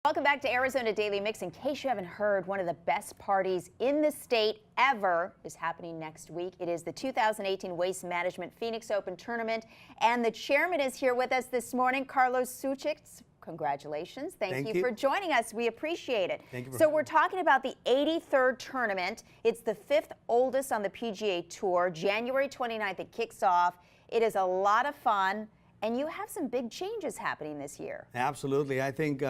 Welcome back to Arizona Daily Mix. In case you haven't heard, one of the best parties in the state ever is happening next week. It is the 2018 Waste Management Phoenix Open Tournament, and the chairman is here with us this morning, Carlos Suchik. Congratulations. Thank you for joining us. We appreciate it. Thank you. So we're talking about the 83rd tournament. It's the 5th oldest on the PGA Tour. January 29th it kicks off. It is a lot of fun, and you have some big changes happening this year. Absolutely. I think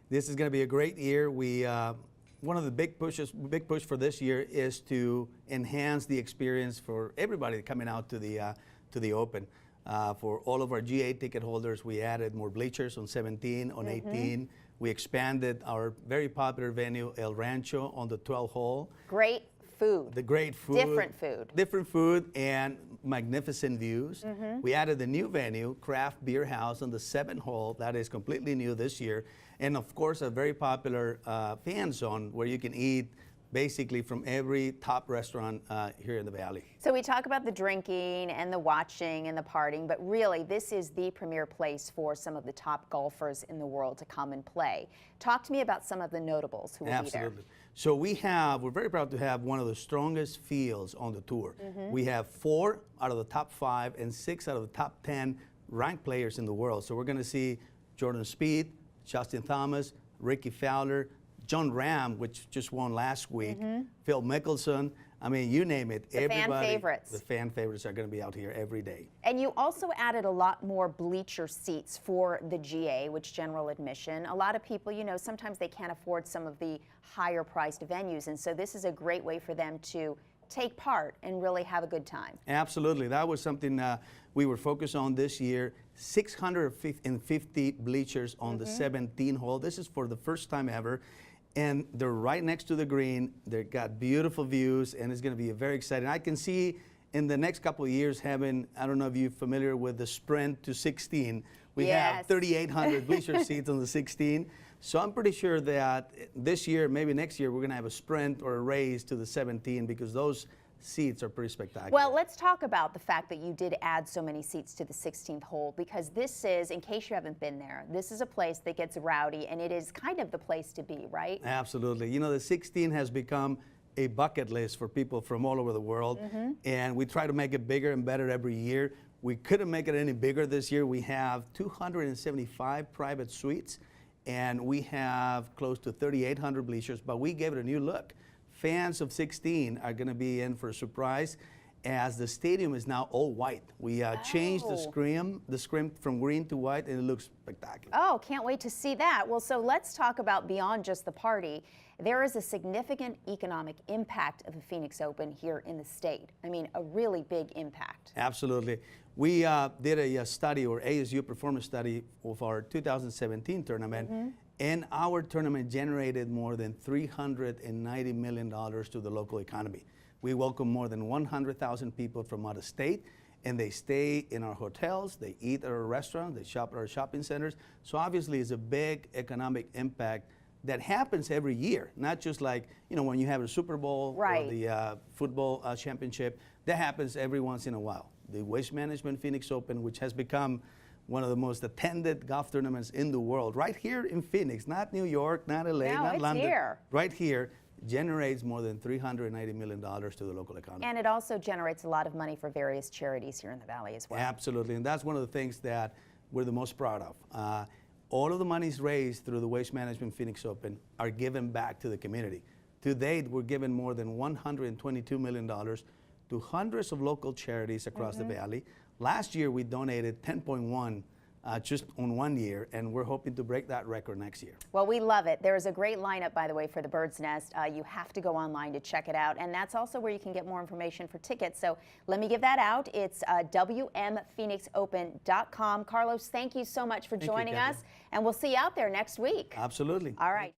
this is going to be a great year. One of the big push for this year is to enhance the experience for everybody coming out to the Open. For all of our GA ticket holders, we added more bleachers on 17, on 18. We expanded our very popular venue, El Rancho, on the 12th hole. Great food. The great food. Different food. Different food and magnificent views. We added the new venue, Craft Beer House, on the 7th hole. That is completely new this year. And of course, a very popular fan zone where you can eat basically from every top restaurant here in the Valley. So we talk about the drinking and the watching and the partying, but really this is the premier place for some of the top golfers in the world to come and play. Talk to me about some of the notables who will be there. So we're very proud to have one of the strongest fields on the tour. We have 4 out of the top 5 and 6 out of the top 10 ranked players in the world. So we're going to see Jordan Spieth, Justin Thomas, Ricky Fowler, John Ram, which just won last week, Phil Mickelson. I mean, you name it. Everybody, fan favorites. The fan favorites are going to be out here every day. And you also added a lot more bleacher seats for the GA, which general admission. A lot of people, you know, sometimes they can't afford some of the higher priced venues, and so this is a great way for them to take part and really have a good time. Absolutely. That was something we were focused on this year. 650 bleachers on the 17th hole. This is for the first time ever. And they're right next to the green. They've got beautiful views, and it's going to be very exciting. I can see in the next couple of years having, I don't know if you're familiar with the sprint to 16. We have 3,800 bleacher seats on the 16. So I'm pretty sure that this year, maybe next year, we're going to have a sprint or a race to the 17 because those seats are pretty spectacular. Well, let's talk about the fact that you did add so many seats to the 16th hole, because this is, in case you haven't been there, this is a place that gets rowdy, and it is kind of the place to be, right? Absolutely. You know, the 16 has become a bucket list for people from all over the world, and we try to make it bigger and better every year. We couldn't make it any bigger this year. We have 275 private suites, and we have close to 3,800 bleachers, but we gave it a new look. Fans of 16 are going to be in for a surprise, as the stadium is now all white. We changed the scrim from green to white, and it looks spectacular. Oh, can't wait to see that. Well, so let's talk about beyond just the party. There is a significant economic impact of the Phoenix Open here in the state. I mean, a really big impact. Absolutely. We did a study, or ASU performance study, of our 2017 tournament. And our tournament generated more than $390 million to the local economy. We welcome more than 100,000 people from out of state, and they stay in our hotels, they eat at our restaurants, they shop at our shopping centers. So obviously it's a big economic impact that happens every year, not just like, you know, when you have a Super Bowl or the football championship. That happens every once in a while. The Waste Management Phoenix Open, which has become one of the most attended golf tournaments in the world, right here in Phoenix, not New York, not LA, not London, right here, generates more than $390 million to the local economy. And it also generates a lot of money for various charities here in the Valley as well. Absolutely, and that's one of the things that we're the most proud of. All of the monies raised through the Waste Management Phoenix Open are given back to the community. To date, we're giving more than $122 million to hundreds of local charities across the Valley. Last year, we donated 10.1 just on 1 year, and we're hoping to break that record next year. Well, we love it. There is a great lineup, by the way, for the Bird's Nest. You have to go online to check it out, and that's also where you can get more information for tickets. So let me give that out. It's wmphoenixopen.com. Carlos, thank you so much for joining us, and we'll see you out there next week. Absolutely. All right.